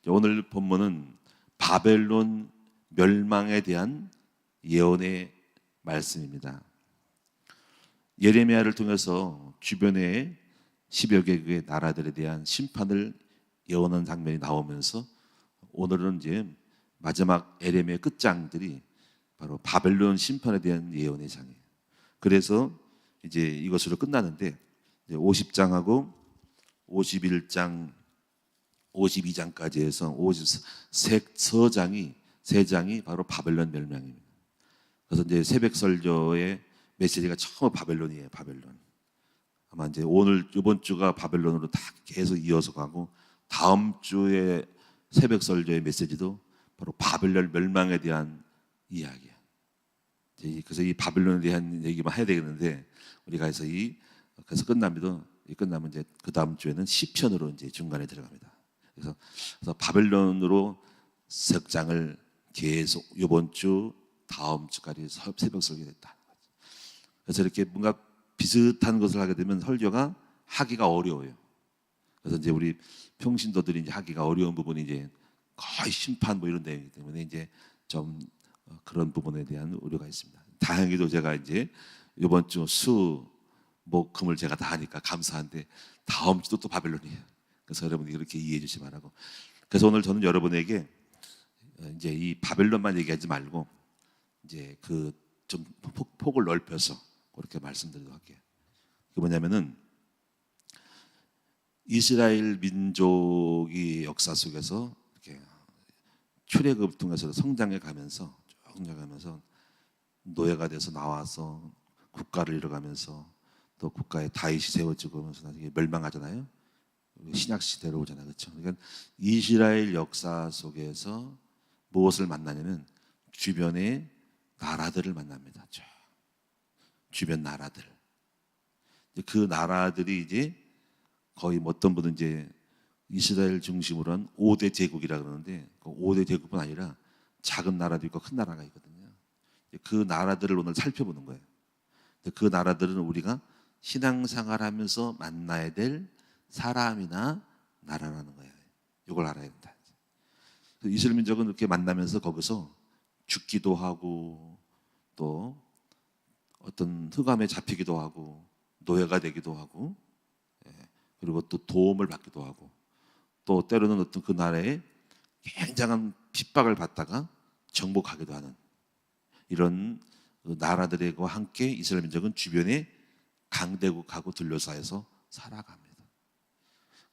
오늘 본문은 바벨론 멸망에 대한 예언의 말씀입니다. 예레미야를 통해서 주변의 10여 개국의 나라들에 대한 심판을 예언한 장면이 나오면서 오늘은 이제 마지막 예레미야 끝장들이 바로 바벨론 심판에 대한 예언의 장이에요. 그래서 이제 이것으로 끝나는데 50장하고 51장, 52장까지 해서 53장이 세 장이 바로 바벨론 멸망입니다. 그래서 이제 새벽 설교의 메시지가 처음 바벨론이에요. 바벨론. 아마 이제 오늘 이번 주가 바벨론으로 다 계속 이어서 가고 다음 주에 새벽 설교의 메시지도 바로 바벨론 멸망에 대한 이야기야. 그래서 이 바벨론에 대한 얘기만 해야 되겠는데 우리가 그래서 끝나면 이제 그 다음 주에는 시편으로 이제 중간에 들어갑니다. 그래서 바벨론으로 석장을 계속 이번 주 다음 주까지 새벽 설교됐다. 그래서 이렇게 뭔가 비슷한 것을 하게 되면 설교가 하기가 어려워요. 그래서 이제 우리 평신도들이 이제 하기가 어려운 부분이 이제 거의 심판 뭐 이런 내용이기 때문에 이제 좀 그런 부분에 대한 우려가 있습니다. 다행히도 제가 이제 이번 주 수, 목, 금을 제가 다 하니까 감사한데 다음 주도 또 바벨론이에요. 그래서 여러분이 그렇게 이해해 주시기 바라고. 그래서 오늘 저는 여러분에게 이제 이 바벨론만 얘기하지 말고 이제 그 좀 폭을 넓혀서 그렇게 말씀드리도록 할게요. 그게 뭐냐면은 이스라엘 민족이 역사 속에서 이렇게 출애굽을 통해서 성장해 가면서 노예가 돼서 나와서 국가를 이뤄가면서 또 국가의 다윗이 세워지고 하면서 나중에 멸망하잖아요. 신약 시대로 오잖아요. 그렇죠? 그러니까 이스라엘 역사 속에서 무엇을 만나냐면 주변의 나라들을 만납니다. 주변 나라들. 그 나라들이 이제 거의 어떤 분은 이제 이스라엘 중심으로 한 5대 제국이라 그러는데 그 5대 제국뿐 아니라 작은 나라도 있고 큰 나라가 있거든요. 그 나라들을 오늘 살펴보는 거예요. 그 나라들은 우리가 신앙생활하면서 만나야 될 사람이나 나라라는 거예요. 이걸 알아야 된다. 이스라엘 민족은 이렇게 만나면서 거기서 죽기도 하고 또 어떤 흑암에 잡히기도 하고 노예가 되기도 하고 그리고 또 도움을 받기도 하고 또 때로는 어떤 그 나라에 굉장한 핍박을 받다가 정복하기도 하는 이런 나라들과 함께 이스라엘 민족은 주변에 강대국하고 둘러싸여서 살아갑니다.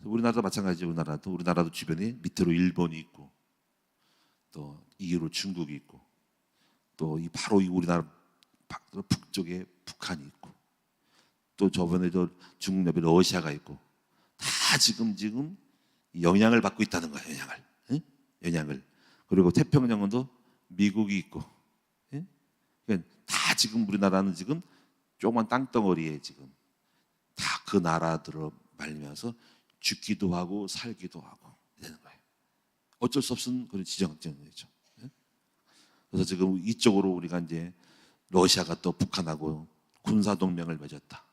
우리나라도 마찬가지죠. 우리나라도 주변에 밑으로 일본이 있고 또 이로 중국이 있고 또 바로 우리나라 북쪽에 북한이 있고 또 저번에도 중국 옆에 러시아가 있고 다 지금 영향을 받고 있다는 거예요. 영향을. 그리고 태평양도 미국이 있고 그러니까 다 지금 우리나라는 지금 조그만 땅덩어리에 지금 다 그 나라들로 말미암아서 죽기도 하고 살기도 하고 되는 거예요. 어쩔 수 없은 그런 지정학적이죠. 그래서 지금 이쪽으로 우리가 이제 러시아가 또 북한하고 군사 동맹을 맺었다.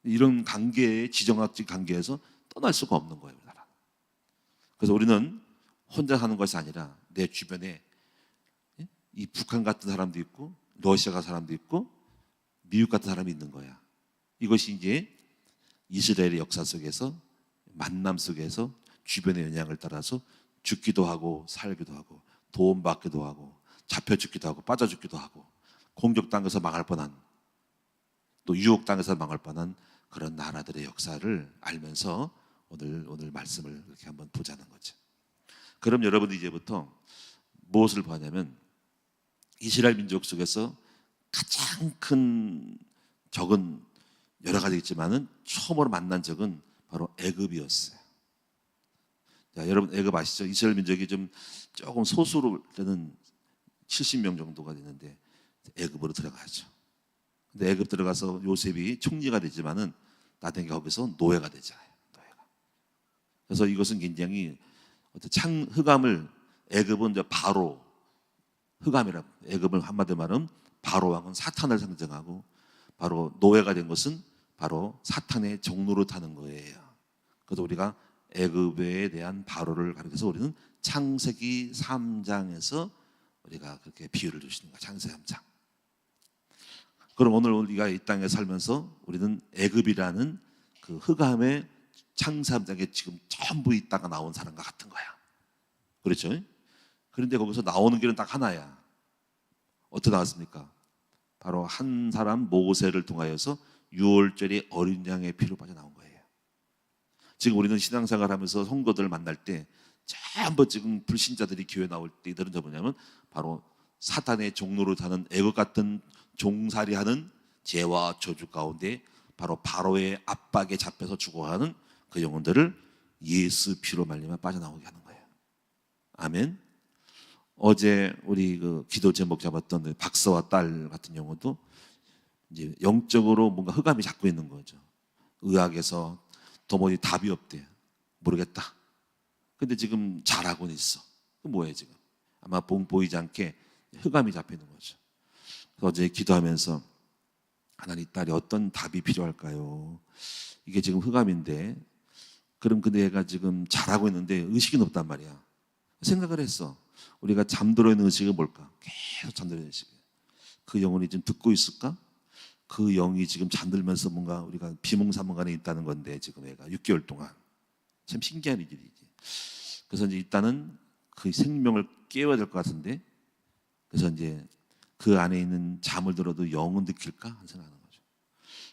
이런 관계의 지정학적 관계에서 떠날 수가 없는 거예요, 우리나라. 그래서 우리는 혼자 사는 것이 아니라 내 주변에 이 북한 같은 사람도 있고 러시아 같은 사람도 있고 미국 같은 사람이 있는 거야. 이것이 이제 이스라엘의 역사 속에서 만남 속에서 주변의 영향을 따라서 죽기도 하고 살기도 하고 도움받기도 하고 잡혀 죽기도 하고 빠져 죽기도 하고 공격당해서 망할 뻔한 또 유혹당해서 망할 뻔한 그런 나라들의 역사를 알면서 오늘 말씀을 이렇게 한번 보자는 거죠. 그럼 여러분이 이제부터 무엇을 보냐면 이스라엘 민족 속에서 가장 큰 적은 여러 가지 있지만은 처음으로 만난 적은 바로 애굽이었어요. 자, 여러분 애굽 아시죠? 이스라엘 민족이 조금 소수로 때는 70명 정도가 되는데 애굽으로 들어가죠. 근데 애굽 들어가서 요셉이 총리가 되지만은 나중에 거기서 노예가 되잖아요. 노예가. 그래서 이것은 굉장히 어떤 흑암을 애굽은 이제 바로 흑암이라 애굽을 한마디로 말하면 바로 왕은 사탄을 상징하고 바로 노예가 된 것은 바로 사탄의 종로를 타는 거예요. 그래서 우리가 애굽에 대한 바로를 가리켜서 우리는 창세기 3장에서 우리가 그렇게 비유를 주시는 거야. 창세기 3장. 그럼 오늘 우리가 이 땅에 살면서 우리는 애굽이라는 그 흑암의 창세기 3장에 지금 전부 있다가 나온 사람과 같은 거야. 그렇죠? 그런데 거기서 나오는 길은 딱 하나야. 어떻게 나왔습니까? 바로 한 사람 모세를 통하여서 유월절에 어린 양의 피로 빠져나온 거예요. 지금 우리는 신앙생활 하면서 성도들 만날 때 전부 지금 불신자들이 교회 나올 때 이들은 뭐냐면 바로 사탄의 종로를 타는 애국 같은 종살이하는 죄와 저주 가운데 바로 바로의 압박에 잡혀서 죽어가는 그 영혼들을 예수 피로 말미암아 빠져나오게 하는 거예요. 아멘. 어제 우리 그 기도 제목 잡았던 박사와 딸 같은 경우도 이제 영적으로 뭔가 흑암이 잡고 있는 거죠. 의학에서 도무지 답이 없대. 모르겠다. 근데 지금 잘하고는 있어. 그 뭐예요 지금? 아마 보이지 않게 흑암이 잡혀 있는 거죠. 그래서 어제 기도하면서 하나님, 딸이 어떤 답이 필요할까요? 이게 지금 흑암인데, 그럼 근데 얘가 지금 잘하고 있는데 의식이 없단 말이야. 생각을 했어. 우리가 잠들어 있는 의식은 뭘까? 계속 잠들어 있는 의식. 그 영혼이 지금 듣고 있을까? 그 영이 지금 잠들면서 뭔가 우리가 비몽사몽간에 있다는 건데 지금 애가 6개월 동안. 참 신기한 일이지. 그래서 이제 일단은 그 생명을 깨워야 될 것 같은데, 그래서 이제 그 안에 있는 잠을 들어도 영은 느낄까 하는 생각하는 거죠.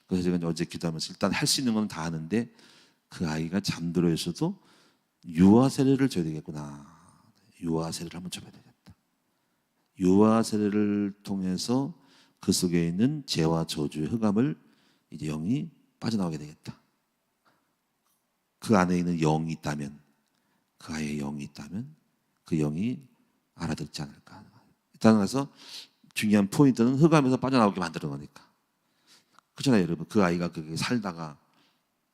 그래서 제가 어제 기도하면서 일단 할 수 있는 건 다 하는데 그 아이가 잠들어 있어도 유아 세례를 줘야 되겠구나. 유아 세례를 한번 줘야 되겠다. 유아 세례를 통해서 그 속에 있는 죄와 저주의 흑암을 이제 영이 빠져나오게 되겠다. 그 안에 있는 영이 있다면, 그 아이의 영이 있다면 그 영이 알아듣지 않을까. 일단 가서 중요한 포인트는 흑암에서 빠져나오게 만드는 거니까. 그렇잖아요 여러분. 그 아이가 그게 살다가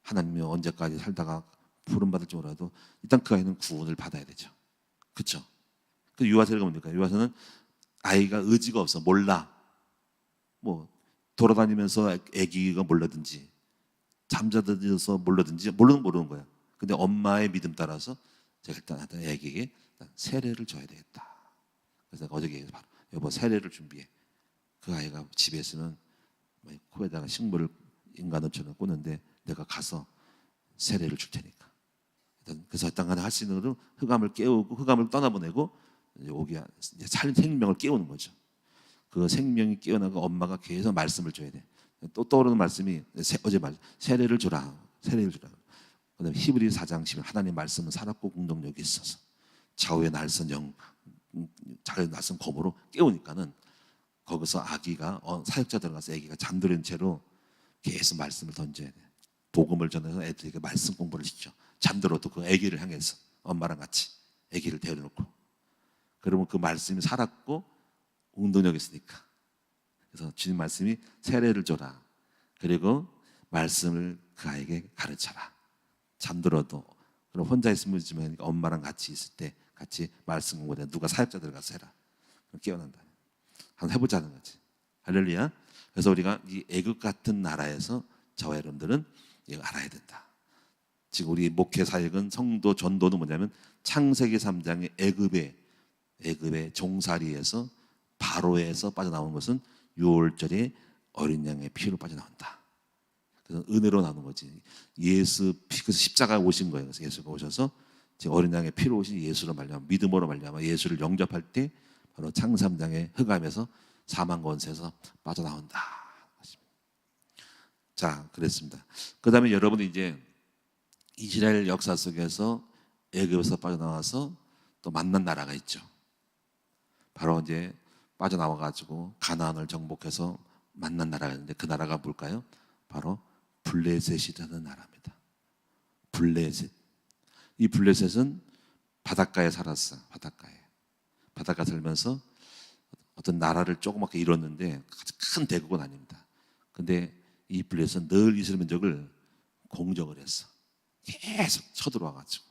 하나님이 언제까지 살다가 부름받을지 몰라도 일단 그 아이는 구원을 받아야 되죠. 그렇죠? 그 유아세례가 뭡니까? 유아세는 아이가 의지가 없어. 몰라. 뭐 돌아다니면서 아기가 몰라든지 잠자들어서 몰라든지 모르는 거야. 근데 엄마의 믿음 따라서 제가 일단 아기에게 세례를 줘야 되겠다. 그래서 내가 어저께 바로 여보 세례를 준비해. 그 아이가 집에 있으면 코에다가 식물을 인간처럼 꽂는데 내가 가서 세례를 줄 테니까. 그래서 일단 할 수 있는 건 흑암을 깨우고 흑암을 떠나보내고 오게 생명을 깨우는 거죠. 그 생명이 깨어나고 엄마가 계속 말씀을 줘야 돼. 또 떠오르는 말씀이 어제 말 세례를 주라. 세례를 주라. 그다음에 히브리 4장 10절 하나님의 말씀은 살았고 공동력이 있어서 좌우의 날선 영 자의 낯선 검으로 깨우니까는 거기서 아기가 사역자 들어가서 아기가 잠들은 채로 계속 말씀을 던져야 돼. 복음을 전해서 애들에게 말씀 공부를 시켜. 잠들어도 그 아기를 향해서 엄마랑 같이 아기를 데려놓고. 그러면 그 말씀이 살았고 운동력이 있으니까. 그래서 주님 말씀이 세례를 줘라. 그리고 말씀을 그 아이에게 가르쳐라. 잠들어도 그럼 혼자 있으면 엄마랑 같이 있을 때 같이 말씀 공부해. 누가 사역자 들어가서 해라. 그럼 깨어난다. 한번 해보자는 거지. 할렐루야. 그래서 우리가 이 애굽 같은 나라에서 저와 여러분들은 이거 알아야 된다. 지금 우리 목회 사역은 성도 전도는 뭐냐면 창세기 3장의 애굽의 종살이에서 바로에서 빠져나온 것은 유월절에 어린 양의 피로 빠져나온다. 그래서 은혜로 나오는 거지. 예수 피, 그래서 십자가에 오신 거예요. 그래서 예수가 오셔서 지금 어린 양의 피로 오신 예수로 말미암아 믿음으로 말미암아 예수를 영접할 때 바로 창세 3장의 흑암에서 사망 권세에서 빠져나온다. 자, 그랬습니다. 그 다음에 여러분이 이제 이스라엘 역사 속에서 애굽에서 빠져나와서 또 만난 나라가 있죠. 바로 이제 빠져나와가지고 가나안을 정복해서 만난 나라가 있는데 그 나라가 뭘까요? 바로 블레셋이라는 나라입니다. 블레셋. 이 블레셋은 바닷가에 살았어. 바닷가 살면서 어떤 나라를 조그맣게 이뤘는데 큰 대국은 아닙니다. 근데 이 블레셋은 늘 이스라엘 민족을 공격을 했어. 계속 쳐들어와가지고.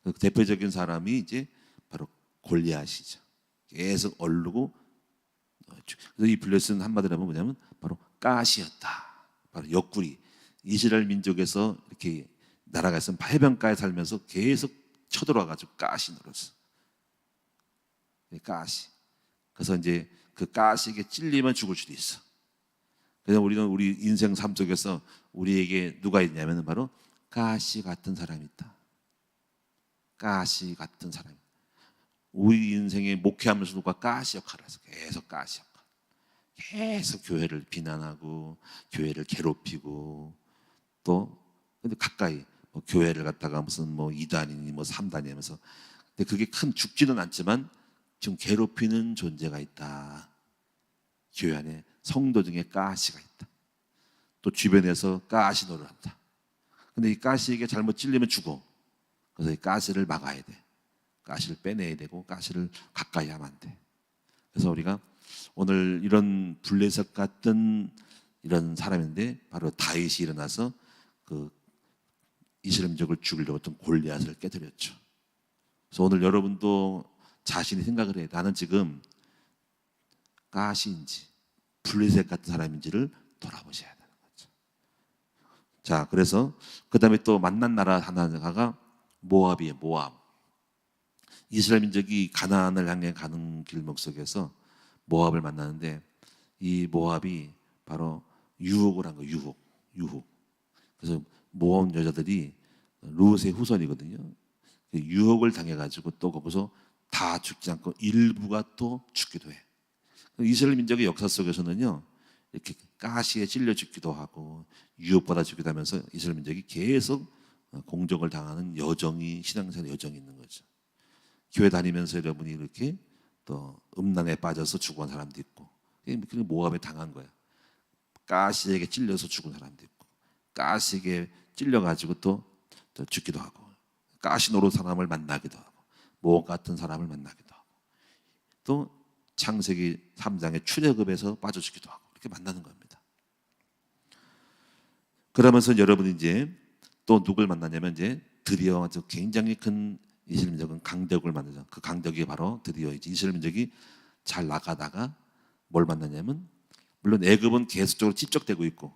그 대표적인 사람이 이제 바로 골리앗이죠. 계속 얼르고. 그래서 이 블레셋은 한마디로 하면 뭐냐면 바로 가시였다. 바로 옆구리. 이스라엘 민족에서 이렇게 나라가 있으면 해변가에 살면서 계속 쳐들어와가지고 가시 노렸어. 가시. 그래서 이제 그 가시에게 찔리면 죽을 수도 있어. 그래서 우리는 우리 인생 삶 속에서 우리에게 누가 있냐면 바로 가시 같은 사람이 있다. 가시 같은 사람이. 우리 인생에 목회하면서 누가 가시 역할을 해서 계속 가시 역할. 계속 교회를 비난하고 교회를 괴롭히고 또 근데 가까이 뭐 교회를 갖다가 무슨 뭐 2단이니 뭐 3단이 하면서 근데 그게 큰 죽지는 않지만 좀 괴롭히는 존재가 있다. 교회 안에 성도 중에 가시가 있다. 또 주변에서 가시 노를 한다. 근데 이 가시에게 잘못 찔리면 죽어. 그래서 이 가시를 막아야 돼. 가시를 빼내야 되고 가시를 가까이 하면 안 돼. 그래서 우리가 오늘 이런 블레셋 같은 이런 사람인데 바로 다윗이 일어나서 그 이스라엘 민족을 죽이려고 했던 골리앗을 깨뜨렸죠. 그래서 오늘 여러분도 자신이 생각을 해. 나는 지금 가시인지 블레셋 같은 사람인지를 돌아보셔야 되는 거죠. 자, 그래서 그 다음에 또 만난 나라 하나가 모압이에요. 모압. 이스라엘 민족이 가나안을 향해 가는 길목 속에서 모압을 만나는데 이 모압이 바로 유혹을 한 거예요. 유혹. 그래서 모압 여자들이 룻의 후손이거든요. 유혹을 당해가지고 또 거기서 다 죽지 않고 일부가 또 죽기도 해. 이스라엘 민족의 역사 속에서는요, 이렇게 가시에 찔려 죽기도 하고 유혹받아 죽기도 하면서 이스라엘 민족이 계속 공격을 당하는 여정이 신앙생활 여정이 있는 거죠. 교회 다니면서 여러분이 이렇게 또 음란에 빠져서 죽은 사람도 있고, 그게 모압에 당한 거야. 가시에게 찔려서 죽은 사람도 있고, 가시에게 찔려가지고 또 죽기도 하고, 가시 노릇 사람을 만나기도 하고, 모압 같은 사람을 만나기도 하고, 또 창세기 3장의 출애굽에서 빠져 죽기도 하고 이렇게 만나는 겁니다. 그러면서 여러분이 이제 또 누굴 만나냐면 이제 드디어 아주 굉장히 큰 이스라엘 민족은 강대국을 만나죠. 그 강대국이 바로 드디어 이제 이스라엘 민족이 잘 나가다가 뭘 만나냐면 물론 애굽은 계속적으로 집적되고 있고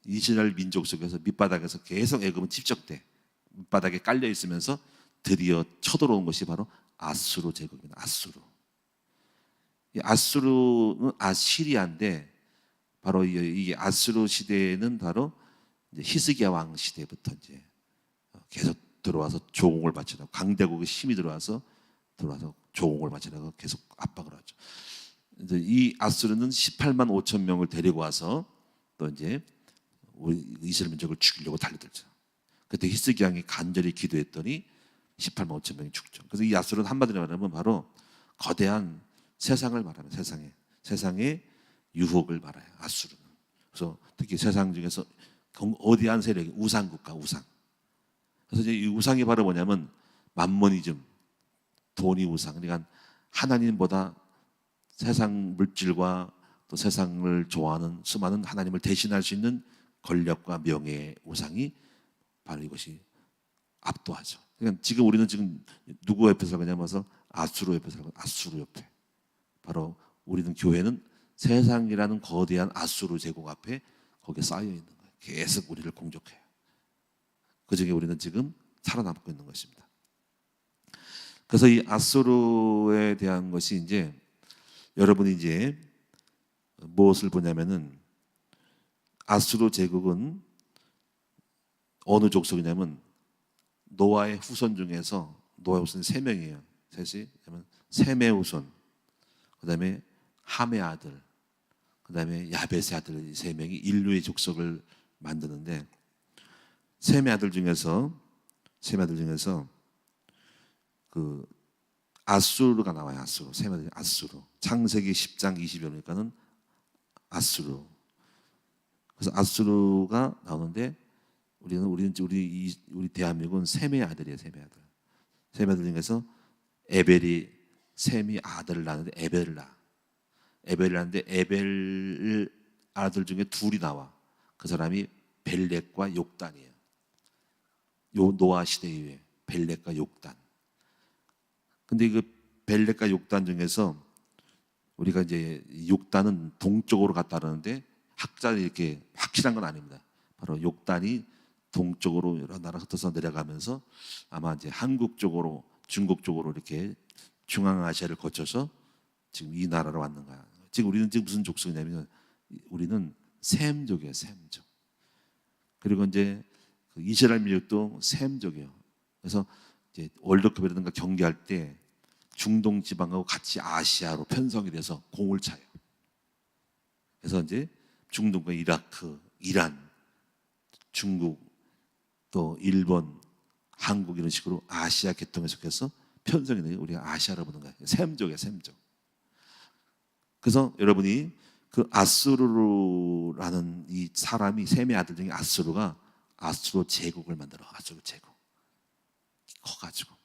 이스라엘 민족 속에서 밑바닥에서 계속 애굽은 집적돼 밑바닥에 깔려 있으면서 드디어 쳐들어온 것이 바로 아수르 제국입니다. 아수르. 이 아수르는 아시리아인데 바로 이 아수르 시대에는 바로 이제 히스기야 왕 시대부터 이제 계속 들어와서 조공을 바치라고 강대국의 힘이 들어와서 조공을 바치라고 계속 압박을 하죠. 이제 이 아수르는 18만 5천 명을 데리고 와서 또 이제 우리 이스라엘 민족을 죽이려고 달려들죠. 그때 히스기야 왕이 간절히 기도했더니 18만 5천 명이 죽죠. 그래서 이 아수르는 한마디로 말하면 바로 거대한 세상을 말하는 세상의 유혹을 말해요. 아수르는. 그래서 특히 세상 중에서 거대한 세력이 우상국가 우상. 그래서 이제 이 우상이 바로 뭐냐면 만모니즘, 돈이 우상. 그러니까 하나님보다 세상 물질과 또 세상을 좋아하는 수많은 하나님을 대신할 수 있는 권력과 명예의 우상이 바로 이것이 압도하죠. 그러니까 지금 우리는 지금 누구 옆에 살냐면 아수르 옆에 살고 아수르 옆에. 바로 우리는 교회는 세상이라는 거대한 아수르 제국 앞에 거기에 쌓여 있는 거예요. 계속 우리를 공격해요. 그중에 우리는 지금 살아남고 있는 것입니다. 그래서 이 아수르에 대한 것이 이제 여러분이 이제 무엇을 보냐면은 아수르 제국은 어느 족속이냐면 노아의 후손 중에서 노아의 후손이 3명이에요. 셋이 셈의 후손, 그 다음에 함의 아들, 그 다음에 야벳의 아들 이 3명이 인류의 족속을 만드는데 셈의 아들 중에서 그 아수르가 나와요. 아수르. 셈의 아들 아수르. 창세기 10장 20절 보니까는 아수르. 그래서 아수르가 나오는데 우리 대한민국은 셈의 아들이에요. 셈의 아들. 셈의 아들 중에서 에벨이 셈이 아들을 낳는데 에벨을 낳아. 에벨을 낳는데 에벨 아들 중에 둘이 나와. 그 사람이 벨렉과 욕단이에요. 노아 시대 이후에 벨렉과 욕단. 근데 그 벨렉과 욕단 중에서 우리가 이제 욕단은 동쪽으로 갔다 그러는데 학자는 이렇게 확실한 건 아닙니다. 바로 욕단이 동쪽으로 여러 나라 흩어서 내려가면서 아마 이제 한국 쪽으로, 중국 쪽으로 이렇게 중앙아시아를 거쳐서 지금 이 나라로 왔는 거야. 지금 우리는 지금 무슨 족속이냐면 우리는 셈족이에요, 셈족. 그리고 이제 그 이스라엘 민족도 셈족이에요. 그래서 이제 월드컵이라든가 경기할 때 중동 지방하고 같이 아시아로 편성이 돼서 공을 차요. 그래서 이제 중동과 이라크, 이란, 중국, 또 일본, 한국 이런 식으로 아시아 계통에 속해서 편성이 돼요. 우리가 아시아로 보는 거예요. 셈족이에요, 셈족. 그래서 여러분이 그 아수르라는 이 사람이, 셈의 아들 중에 아수르가 아수르 제국을 만들어. 아수르 제국 커가지고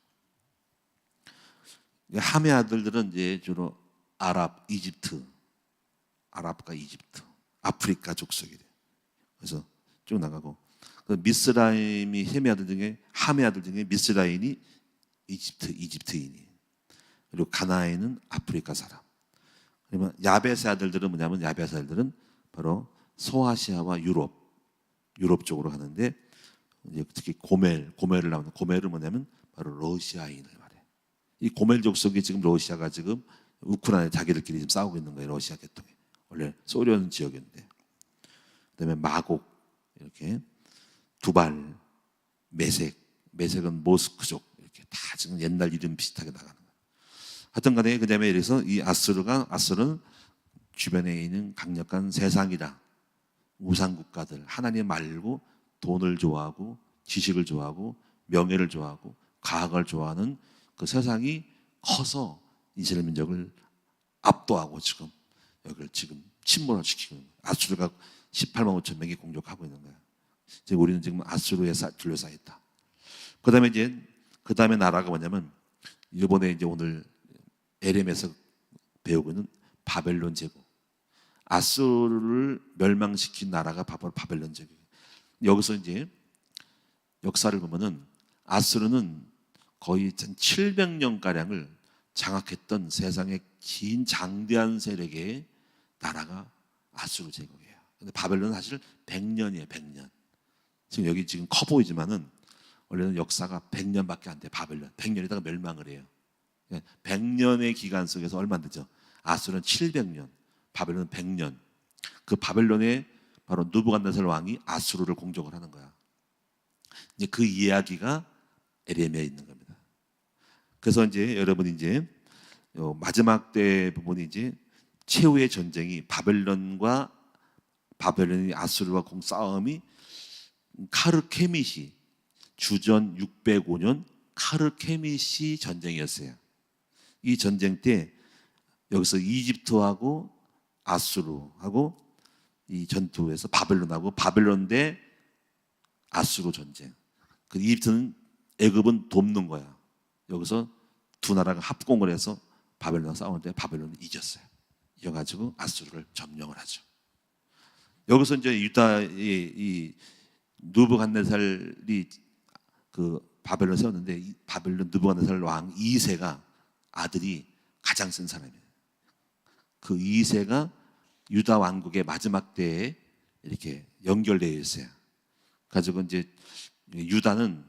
함의 아들들은 이제 주로 아랍, 이집트, 아랍과 이집트, 아프리카 족속이 돼요. 그래서 쭉 나가고 미스라임이 셈의 아들 중에, 함의 아들 중에 미스라임이 이집트인이, 그리고 가나안은 아프리카 사람. 그러면 야벳의 아들들은 뭐냐면, 야벳의 아들들은 바로 소아시아와 유럽 쪽으로 가는데, 이제 특히 고멜을 나오는, 고멜은 뭐냐면 바로 러시아인을 말해. 이 고멜 족속이 지금 러시아가 지금 우크라이나 자기들끼리 지금 싸우고 있는 거예요. 러시아 계통에. 원래 소련 지역인데. 그다음에 마곡, 이렇게 두발, 메색은 모스크족, 이렇게 다 지금 옛날 이름 비슷하게 나가는 거예요. 하여튼간에 그다음에 그래서 이 아수르는 주변에 있는 강력한 세상이다. 우상 국가들, 하나님 말고 돈을 좋아하고 지식을 좋아하고 명예를 좋아하고 과학을 좋아하는 그 세상이 커서 이스라엘 민족을 압도하고 지금 여기를 지금 침몰시키고 있는 거예요. 아수르가 18만 5천 명이 공격하고 있는 거예요. 지금 우리는 지금 아수르에 둘러싸여 있다. 그다음에 이제 그다음에 나라가 뭐냐면, 이번에 이제 오늘 에렘에서 배우고 있는 바벨론 제국. 아수르를 멸망시킨 나라가 바로 바벨론 제국. 여기서 이제 역사를 보면은 아수르는 거의 700년 가량을 장악했던 세상의 긴 장대한 세력의 나라가 아수르 제국이에요. 근데 바벨론은 사실 100년이에요, 100년. 지금 여기 지금 커 보이지만은 원래는 역사가 100년밖에 안 돼. 바벨론 100년에다가 멸망을 해요. 100년의 기간 속에서 얼마 안 되죠. 아수르는 700년, 바벨론은 100년. 그 바벨론의 바로 느부갓네살 왕이 아수르를 공격을 하는 거야. 이제 그 이야기가 에레미야에 있는 겁니다. 그래서 이제 여러분이 이제 마지막 때 부분이 이제 최후의 전쟁이 바벨론이 아수르와 싸움이 카르케미시, 주전 605년 카르케미시 전쟁이었어요. 이 전쟁 때 여기서 이집트하고 아수르하고 이 전투에서 바벨론 대 아수르 전쟁. 그 이집트는 애굽은 돕는 거야. 여기서 두 나라가 합공을 해서 바벨론과 싸우는데 바벨론이 이겼어요. 이겨가지고 아수르를 점령을 하죠. 여기서 이제 유다의 이 느부갓네살이 그 바벨론 세웠는데, 이 바벨론 느부갓네살 왕 2세가 아들이 가장 센 사람이에요. 그 2세가 유다 왕국의 마지막 때에 이렇게 연결되어 있어요. 가지고 이제 유다는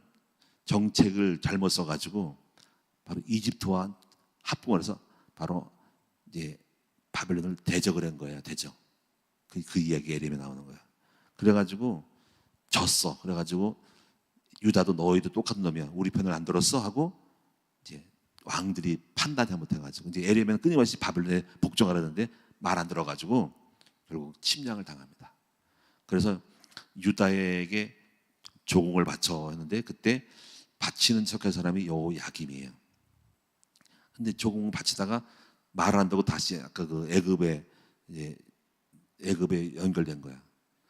정책을 잘못 써가지고 바로 이집트와 합공을 해서 바로 이제 바벨론을 대적을 한 거예요. 대적. 그 이야기 에레미야에 나오는 거예요. 그래가지고 졌어. 그래가지고 유다도 너희도 똑같은 놈이야, 우리 편을 안 들었어 하고 이제 왕들이 판단이 잘못해가지고 이제 에레미야는 끊임없이 바벨론에 복종하려는데 말 안 들어가지고 결국 침략을 당합니다. 그래서 유다에게 조공을 바쳐 했는데, 그때 바치는 척할 사람이 여호야김이에요. 근데 조공을 바치다가 말을 안 한다고 다시 아까 그 애굽에 연결된 거야.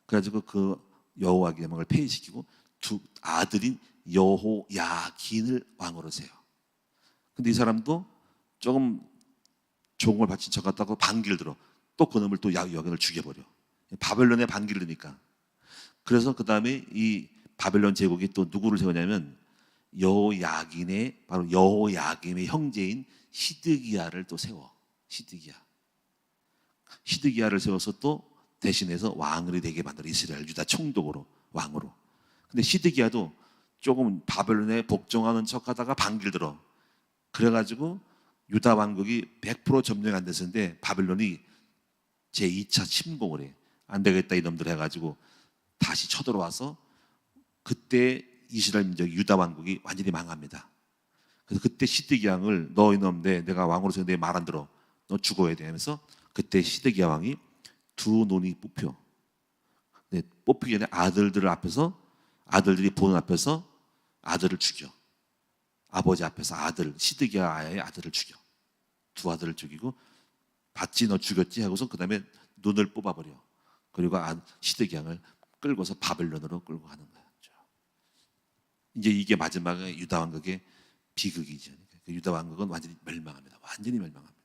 그래가지고 그 여호야김을 폐위시키고 두 아들인 여호야긴을 왕으로 세요. 근데 이 사람도 조금 조공을 바친 척 같다고 반기를 들어. 또 그놈을 또 여긴을 죽여버려. 바벨론에 반기를 드니까. 그래서 그 다음에 이 바벨론 제국이 또 누구를 세우냐면 여호야긴의 바로 여호야김의 형제인 시드기야를 또 세워. 시드기야를 세워서 또 대신해서 왕을 되게 만들어. 이스라엘 유다 총독으로 왕으로. 근데 시드기야도 조금 바벨론에 복종하는 척하다가 반기를 들어. 그래가지고 유다 왕국이 100% 점령이 안 됐었는데 바벨론이 제2차 침공을 해. 안 되겠다 이놈들 해가지고 다시 쳐들어와서 그때 이스라엘 민족 유다 왕국이 완전히 망합니다. 그래서 그때 시드기야 왕을 너 이놈 내가 왕으로서 내 말 안 들어. 너 죽어야 돼 하면서 그때 시드기야 왕이 두 눈이 뽑혀. 뽑히기 전에 아들들이 보는 앞에서 아들을 죽여. 아버지 앞에서 시드기야의 아들을 죽여. 두 아들을 죽이고 봤지 너 죽였지 하고서 그 다음에 눈을 뽑아버려. 그리고 시드기야 왕을 끌고서 바벨론으로 끌고 가는 거야. 이제 이게 마지막에 유다 왕국의 비극이죠. 유다 왕국은 완전히 멸망합니다. 완전히 멸망합니다.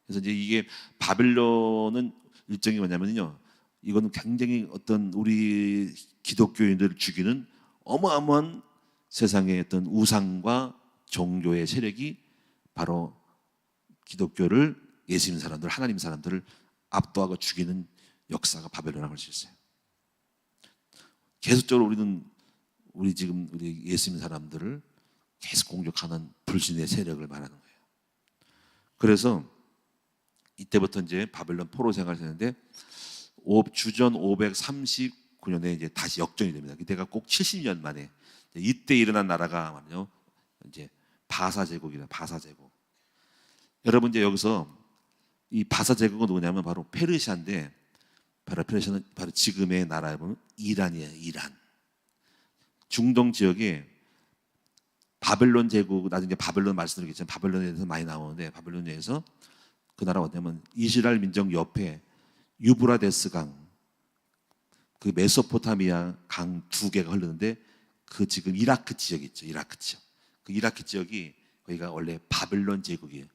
그래서 이제 이게 바벨론은 일종이 뭐냐면요, 이거는 굉장히 어떤 우리 기독교인들을 죽이는 어마어마한 세상의 어떤 우상과 종교의 세력이 바로 기독교를, 예수 믿는 사람들, 하나님 사람들을 압도하고 죽이는 역사가 바벨론이라고 할 수 있어요. 계속적으로 우리 예수 믿는 사람들을 계속 공격하는 불신의 세력을 말하는 거예요. 그래서 이때부터 이제 바벨론 포로 생활을 했는데 주전 539년에 이제 다시 역전이 됩니다. 그때가 꼭 70년 만에 이때 일어난 나라가 말이요, 이제 바사 제국이다. 바사 제국. 여러분 이제 여기서 이 바사 제국은 누구냐면 바로 페르시아인데, 페르시아는 바로 지금의 나라에 보면 이란이에요. 이란. 중동 지역에 바벨론 제국, 나중에 바벨론 말씀드리겠지만 바벨론에 대해서 많이 나오는데, 바벨론에서 그 나라가 어디냐면 이스라엘 민족 옆에 유브라데스 강, 그 메소포타미아 강 두 개가 흐르는데 그 지금 이라크 지역 있죠. 이라크 지역. 그 이라크 지역이 거기가 원래 바벨론 제국이에요.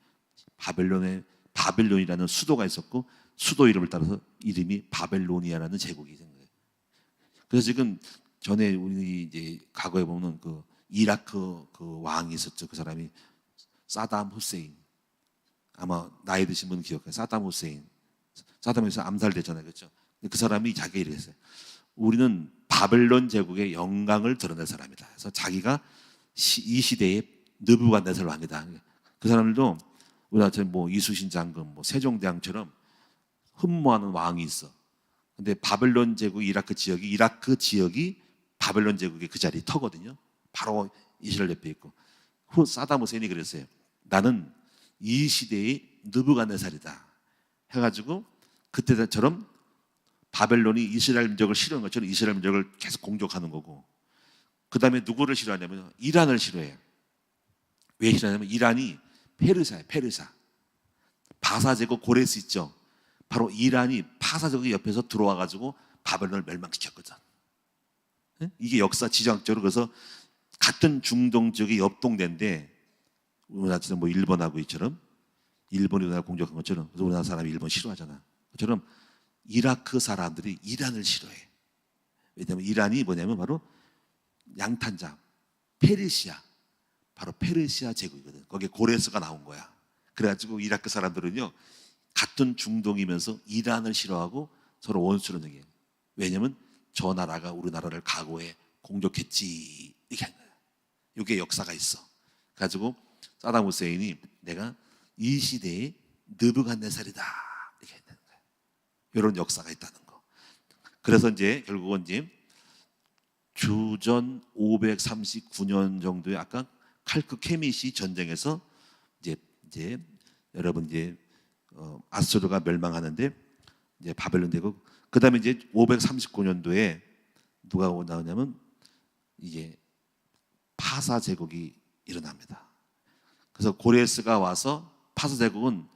바벨론이라는 수도가 있었고 수도 이름을 따라서 이름이 바벨로니아라는 제국이 된 거예요. 그래서 지금 전에 우리 이제 과거에 보면 그 이라크 그 왕이 있었죠. 그 사람이 사담 후세인. 아마 나이 드신 분 기억해요. 사담 후세인. 사담에서 암살됐잖아요. 그렇죠? 그 사람이 자기 얘기를 했어요. 우리는 바벨론 제국의 영광을 드러낼 사람이다. 그래서 자기가 이 시대의 느부갓네살 왕이다. 그 사람들도 우리나라처럼 뭐 이순신 장군, 뭐 세종대왕처럼 흠모하는 왕이 있어. 근데 바벨론 제국 이라크 지역이 바벨론 제국의 그 자리 터거든요. 바로 이스라엘 옆에 있고. 사담 후세인이 그랬어요. 나는 이 시대의 느부갓네살이다. 해가지고 그때처럼 바벨론이 이스라엘 민족을 싫어하는 것처럼 이스라엘 민족을 계속 공격하는 거고, 그 다음에 누구를 싫어하냐면 이란을 싫어해요. 왜 싫어하냐면 이란이 페르시아예요. 페르시아. 바사 제국 고레스 있죠. 바로 이란이 바사 제국 옆에서 들어와가지고 바벨론을 멸망시켰거든. 이게 역사 지정학적으로. 그래서 같은 중동 지역이 옆동네인데 우리나라처럼 뭐 일본하고 이처럼 일본이 우리나라 공격한 것처럼, 그래서 우리나라 사람이 일본 싫어하잖아. 그처럼 이라크 사람들이 이란을 싫어해. 왜냐하면 이란이 뭐냐면 바로 양탄자, 페르시아, 바로 페르시아 제국이거든. 거기에 고레스가 나온 거야. 그래가지고 이라크 사람들은요, 같은 중동이면서 이란을 싫어하고 서로 원수를 얘기해요. 왜냐하면 저 나라가 우리나라를 과거에 공격했지, 이렇게 한 거야. 이게 역사가 있어. 그래가지고 사담 후세인이 내가 이 시대의 느부갓네살이다, 이렇게 했다는 거예요. 이런 역사가 있다는 거. 그래서 이제 결국은 이제 주전 539년 정도에 아까 칼크 케미시 전쟁에서 이제 여러분 이제 아수르가 멸망하는데 이제 바벨론 되고, 그 다음에 이제 539년도에 누가 나오냐면 이게 파사 제국이 일어납니다. 그래서 고레스가 와서 파사 제국은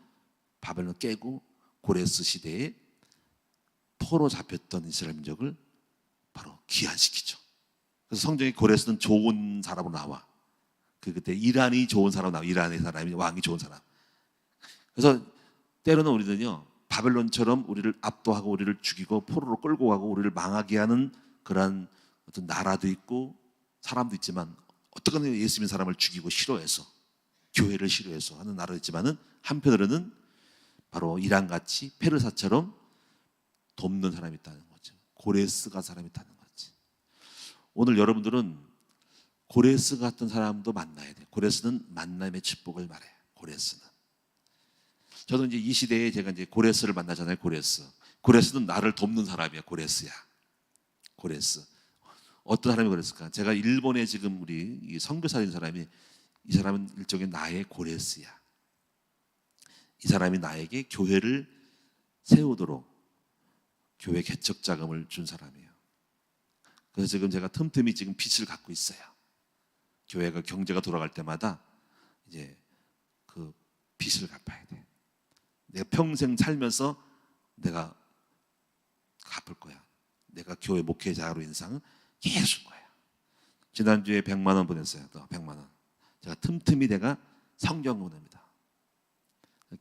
바벨론 깨고 고레스 시대에 포로 잡혔던 이스라엘 민족을 바로 귀환시키죠. 그래서 성경에 고레스는 좋은 사람으로 나와. 그때 이란이 좋은 사람 나와. 이란의 사람이 왕이 좋은 사람. 그래서 때로는 우리는요, 바벨론처럼 우리를 압도하고 우리를 죽이고 포로로 끌고 가고 우리를 망하게 하는 그런 어떤 나라도 있고 사람도 있지만, 어떤 예수 믿는 사람을 죽이고 싫어해서 교회를 싫어해서 하는 나라도 있지만은, 한편으로는 바로 이란같이 페르사처럼 돕는 사람이 있다는 거죠. 고레스가 사람이 있다는 거지. 오늘 여러분들은 고레스 같은 사람도 만나야 돼요. 고레스는 만남의 축복을 말해요. 고레스는. 저도 이제 이 시대에 제가 이제 고레스를 만나잖아요. 고레스는 나를 돕는 사람이야. 고레스야. 고레스. 어떤 사람이 그랬을까? 제가 일본에 지금 우리 이 선교사인 사람이, 이 사람은 일종의 나의 고레스야. 이 사람이 나에게 교회를 세우도록 교회 개척 자금을 준 사람이에요. 그래서 지금 제가 틈틈이 지금 빚을 갖고 있어요. 교회가 경제가 돌아갈 때마다 이제 그 빚을 갚아야 돼. 내가 평생 살면서 내가 갚을 거야. 내가 교회 목회자로 인상은 계속 줄 거야. 지난주에 100만 원 보냈어요. 또 100만 원. 제가 틈틈이 내가 성경 보냅니다.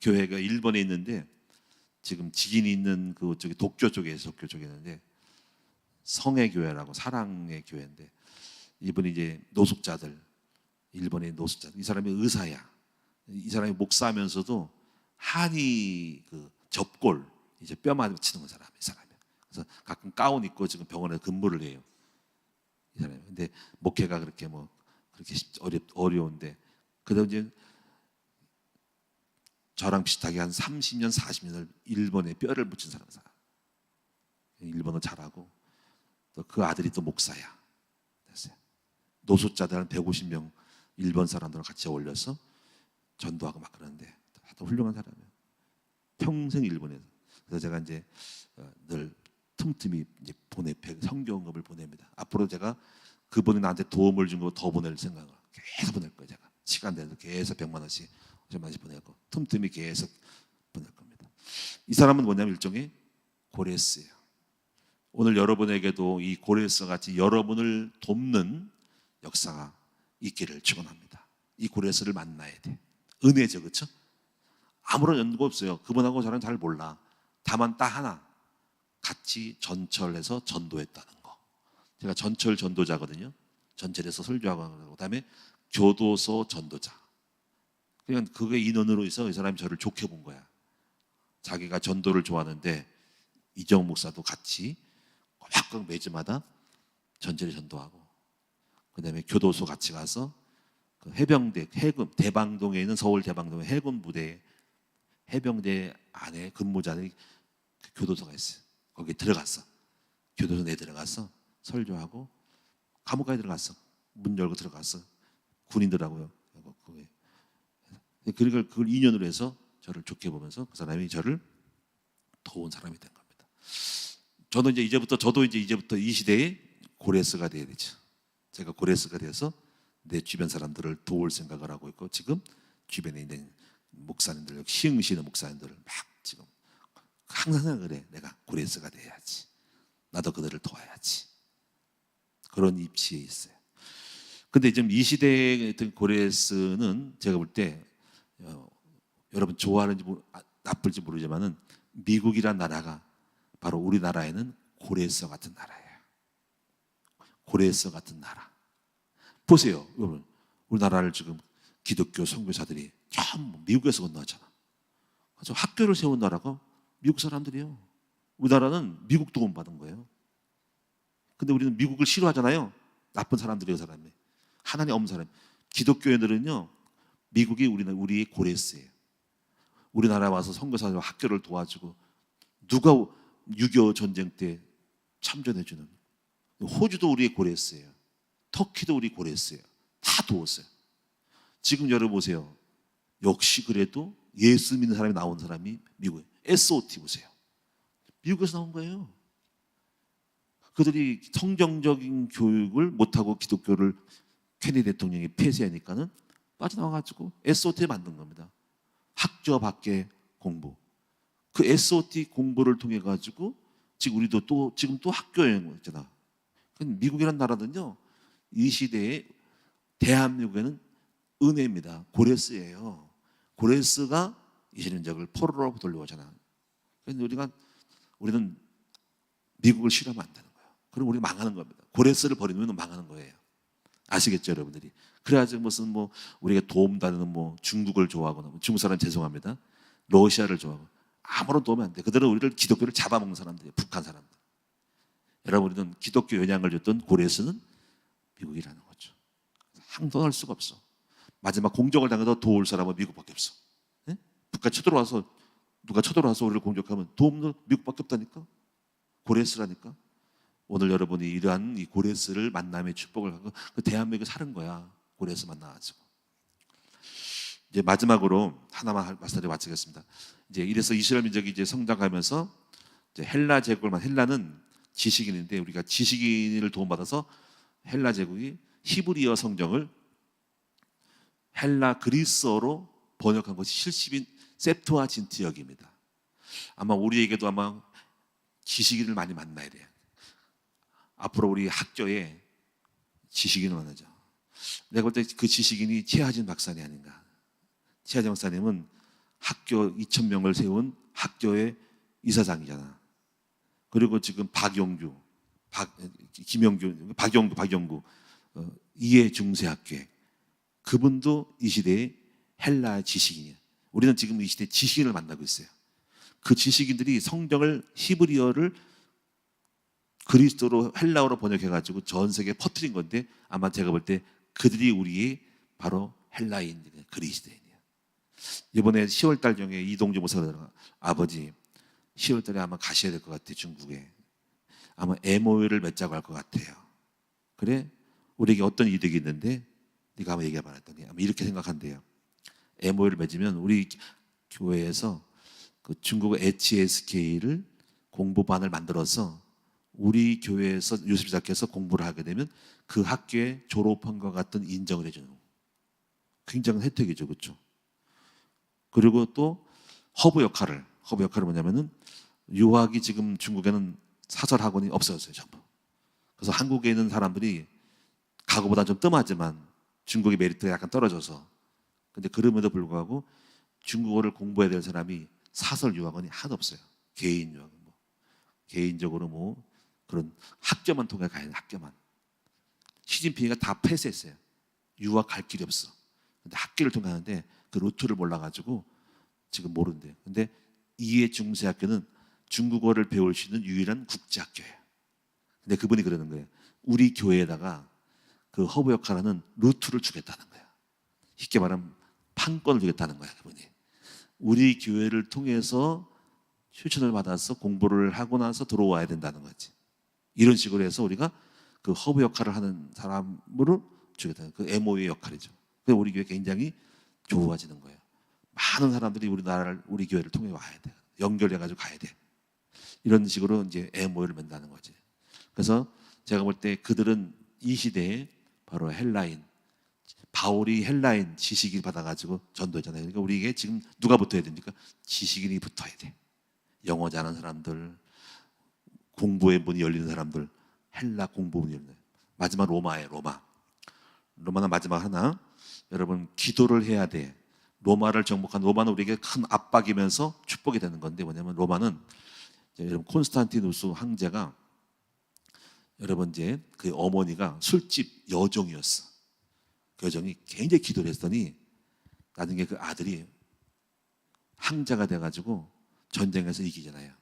교회가 일본에 있는데 지금 지인이 있는 그쪽에 도쿄 쪽에 있는데 성의 교회라고, 사랑의 교회인데, 이분이 이제 노숙자들, 일본의 노숙자들, 이 사람이 의사야. 이 사람이 목사하면서도 한의 그 접골, 이제 뼈 맞추는 사람, 이 사람이. 그래서 가끔 가운 입고 지금 병원에 근무를 해요. 이 사람이. 근데 목회가 그렇게 뭐 그렇게 어려운데, 그래도 이제 저랑 비슷하게 한 30년, 40년을 일본에 뼈를 묻힌 사람. 일본어 잘하고, 또 그 아들이 또 목사야. 됐어요. 노숙자들 한 150명 일본 사람들과 같이 어울려서 전도하고 막 그러는데 다들 훌륭한 사람이에요. 평생 일본에서. 그래서 제가 이제 늘 틈틈이 이제 성경급을 보냅니다. 앞으로 제가 그분이 나한테 도움을 준 거 더 보낼 생각을 계속 보낼 거예요. 제가 시간 되서 계속 100만 원씩 50만 원씩 보내고 틈틈이 계속 보낼 겁니다. 이 사람은 뭐냐면 일종의 고레스예요. 오늘 여러분에게도 이 고레스 같이 여러분을 돕는 역사가 있기를 축원합니다. 이 고레스를 만나야 돼. 은혜죠, 그렇죠? 아무런 연고가 없어요. 그분하고 저랑 잘 몰라. 다만 딱 하나, 같이 전철해서 전도했다는 거. 제가 전철 전도자거든요. 전철에서 설교하고, 그다음에 교도소 전도자. 그냥 그게 인원으로 해서 이 사람이 저를 좋게 본 거야. 자기가 전도를 좋아하는데 이정 목사도 같이 꽉꽉 매주마다 전철에 전도하고, 그다음에 교도소 같이 가서 그 해병대 해군 대방동에 있는 서울 대방동의 해군 부대 해병대 안에 근무자들이 그 교도소가 있어요. 거기 들어갔어. 교도소 내 들어가서 설교하고 감옥까지 들어갔어. 문 열고 들어갔어. 군인들하고요. 그걸 인연으로 해서 저를 좋게 보면서 그 사람이 저를 도운 사람이 된 겁니다. 저도 이제부터 이 시대에 고레스가 돼야 되죠. 제가 고레스가 돼서 내 주변 사람들을 도울 생각을 하고 있고, 지금 주변에 있는 목사님들, 시흥시의 목사님들을 막 지금 항상 그래. 내가 고레스가 돼야지. 나도 그들을 도와야지. 그런 입시에 있어요. 근데 지금 이 시대의 고레스는 제가 볼 때 여러분 좋아하는지 나쁠지 모르지만은 미국이란 나라가 바로 우리나라에는 고레스 같은 나라예요. 고레스 같은 나라. 보세요, 여러분. 우리나라를 지금 기독교 선교사들이 전부 미국에서 건너왔잖아. 그래서 학교를 세운 나라가 미국 사람들이에요. 우리나라는 미국 도움 받은 거예요. 근데 우리는 미국을 싫어하잖아요. 나쁜 사람들이에요, 사람이. 하나님 없는 사람. 기독교인들은요, 미국이 우리의 고레스예요. 우리나라 와서 선교사들 학교를 도와주고, 누가 6.25 전쟁 때 참전해주는, 호주도 우리의 고레스예요. 터키도 우리 고레스예요. 다 도웠어요. 지금 여러분 보세요. 역시 그래도 예수 믿는 사람이 나온 사람이 미국에 SOT 보세요. 미국에서 나온 거예요. 그들이 성경적인 교육을 못하고 기독교를 케네디 대통령이 폐쇄하니까는 빠져나와가지고 SOT에 만든 겁니다. 학교 밖에 공부. 그 SOT 공부를 통해 가지고 지금 우리도 지금 또 학교 여행 있잖아. 미국이라는 나라는요, 이 시대에 대한민국에는 은혜입니다. 고레스예요. 고레스가 이신적을 포로로 돌려오잖아. 그런데 우리는 미국을 싫어하면 안 되는 거예요. 그럼 우리 망하는 겁니다. 고레스를 버리면 망하는 거예요. 아시겠죠, 여러분들이? 그래야지 무슨 우리가 도움받는 중국을 좋아하거나, 중국 사람 죄송합니다. 러시아를 좋아하고 아무런 도움이 안 돼. 그들은 우리를 기독교를 잡아먹는 사람들이에요. 북한 사람들. 여러분, 우리는 기독교 영향을 줬던 고레스는 미국이라는 거죠. 항도할 수가 없어. 마지막 공격을 당해서 도울 사람은 미국밖에 없어. 예? 북한 쳐들어와서 누가 쳐들어와서 우리를 공격하면 도움도 미국밖에 없다니까. 고레스라니까. 오늘 여러분이 이러한 이 고레스를 만남의 축복을 갖고 그 대한민국에 사는 거야. 고레스 만나가지고. 이제 마지막으로 하나만 말씀드리고 마치겠습니다. 이제 이래서 이스라엘 민족이 이제 성장하면서 이제 헬라 제국을 헬라는 지식인인데 우리가 지식인을 도움받아서 헬라 제국이 히브리어 성경을 헬라 그리스어로 번역한 것이 실십인 셉투아진트역입니다. 아마 우리에게도 아마 지식인을 많이 만나야 돼요. 앞으로 우리 학교에 지식인을 만나죠. 내가 볼 때 그 지식인이 최하진 박사님 아닌가. 최하진 박사님은 학교 2,000명을 세운 학교의 이사장이잖아. 그리고 지금 박영구 이해 중세학교에 그분도 이 시대의 헬라 지식인이에요. 우리는 지금 이 시대에 지식인을 만나고 있어요. 그 지식인들이 성경을 히브리어를 그리스도로 헬라어로 번역해가지고 전 세계에 퍼뜨린 건데 아마 제가 볼 때 그들이 우리의 바로 헬라인, 그리스도인이에요. 이번에 10월달 중에 이동주 목사가 아버지 10월달에 아마 가셔야 될 것 같아요. 중국에 아마 MOU를 맺자고 할 것 같아요. 그래? 우리에게 어떤 이득이 있는데 네가 한번 얘기해봐 했더니 아마 이렇게 생각한대요. MOU를 맺으면 우리 교회에서 그 중국 HSK를 공부반을 만들어서 우리 교회에서 요셉사께서 공부를 하게 되면 그 학교의 졸업한과 같은 인정을 해주는 거예요. 굉장한 혜택이죠, 그렇죠? 그리고 또 허브 역할을 뭐냐면은 유학이 지금 중국에는 사설 학원이 없어졌어요, 전부. 그래서 한국에 있는 사람들이 가고보다 좀 뜸하지만 중국의 메리트가 약간 떨어져서 근데 그럼에도 불구하고 중국어를 공부해야 될 사람이 사설 유학원이 하나도 없어요. 개인 유학은 개인적으로 그런 학교만 통해 가야 돼. 학교만. 시진핑이가 다 폐쇄했어요. 유학 갈 길이 없어. 근데 학교를 통해 가는데 그 루트를 몰라가지고 지금 모른대요. 근데 이해 중세학교는 중국어를 배울 수 있는 유일한 국제학교예요. 근데 그분이 그러는 거예요. 우리 교회에다가 그 허브 역할하는 루트를 주겠다는 거예요. 쉽게 말하면 판권을 주겠다는 거예요. 그분이. 우리 교회를 통해서 추천을 받아서 공부를 하고 나서 들어와야 된다는 거지. 이런 식으로 해서 우리가 그 허브 역할을 하는 사람으로 주겠다는 그 MO의 역할이죠. 그래서 우리 교회 굉장히 좋아지는 거예요. 많은 사람들이 우리 교회를 통해 와야 돼. 연결해가지고 가야 돼. 이런 식으로 이제 MO를 맺는다는 거지. 그래서 제가 볼 때 그들은 이 시대에 바로 헬라인, 바울이 헬라인 지식을 받아가지고 전도했잖아요. 그러니까 우리에게 지금 누가 붙어야 됩니까? 지식인이 붙어야 돼. 영어 잘하는 사람들, 공부의 문이 열리는 사람들, 헬라 공부 문이 열리는. 마지막 로마예요. 로마는 마지막 하나. 여러분 기도를 해야 돼. 로마를 정복한 로마는 우리에게 큰 압박이면서 축복이 되는 건데 뭐냐면 로마는 여러분 콘스탄티누스 황제가 여러분 이제 그 어머니가 술집 여종이었어. 그 여종이 굉장히 기도를 했더니 나중에 그 아들이 황제가 돼가지고 전쟁에서 이기잖아요.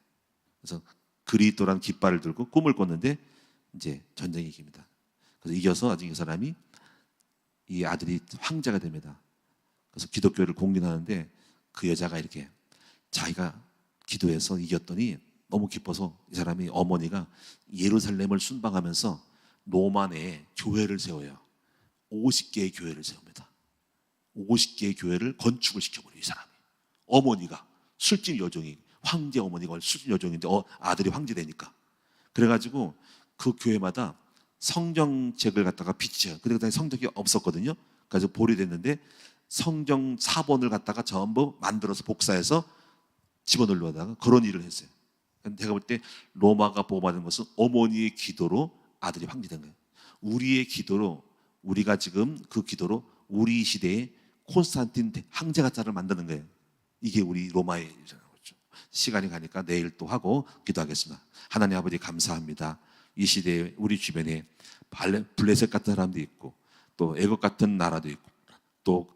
그래서 그리스도란 깃발을 들고 꿈을 꿨는데 이제 전쟁이 이깁니다. 그래서 이겨서 나중에 이 사람이 이 아들이 황제가 됩니다. 그래서 기독교를 공인하는데 그 여자가 이렇게 자기가 기도해서 이겼더니 너무 기뻐서 이 사람이 어머니가 예루살렘을 순방하면서 로마 내에 교회를 세워요. 50개의 교회를 세웁니다. 50개의 교회를 건축을 시켜버려요. 이 사람이. 어머니가 술집 여종이 황제 어머니가 술집 여종인데 아들이 황제 되니까 그래가지고 그 교회마다 성경책을 갖다가 비치요. 근데 그때 성경이 없었거든요. 그래서 볼이 됐는데 성경 사본을 갖다가 전부 만들어서 복사해서 집어넣으려다가 그런 일을 했어요. 제가 볼 때 로마가 보호받은 것은 어머니의 기도로 아들이 황제된 거예요. 우리의 기도로 우리가 지금 그 기도로 우리 시대에 콘스탄틴 황제가자를 만드는 거예요. 이게 우리 로마의 일이라는 거죠. 시간이 가니까 내일 또 하고 기도하겠습니다. 하나님 아버지 감사합니다. 이 시대에 우리 주변에 블레셋 같은 사람도 있고 또 애국 같은 나라도 있고 또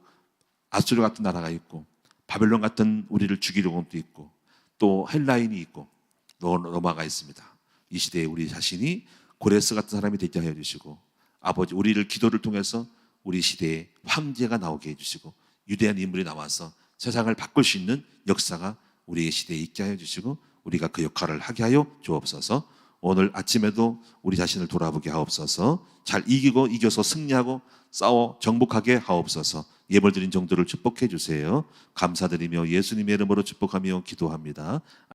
아수르 같은 나라가 있고 바벨론 같은 우리를 죽이려고 하는 것도 있고 또 헬라인이 있고 로마가 있습니다. 이 시대에 우리 자신이 고레스 같은 사람이 되게 하여 주시고 아버지 우리를 기도를 통해서 우리 시대에 황제가 나오게 해주시고 위대한 인물이 나와서 세상을 바꿀 수 있는 역사가 우리의 시대에 있게 하여 주시고 우리가 그 역할을 하게 하여 주옵소서. 오늘 아침에도 우리 자신을 돌아보게 하옵소서. 잘 이겨서 승리하고 싸워 정복하게 하옵소서. 예물 드린 정도를 축복해 주세요. 감사드리며 예수님의 이름으로 축복하며 기도합니다.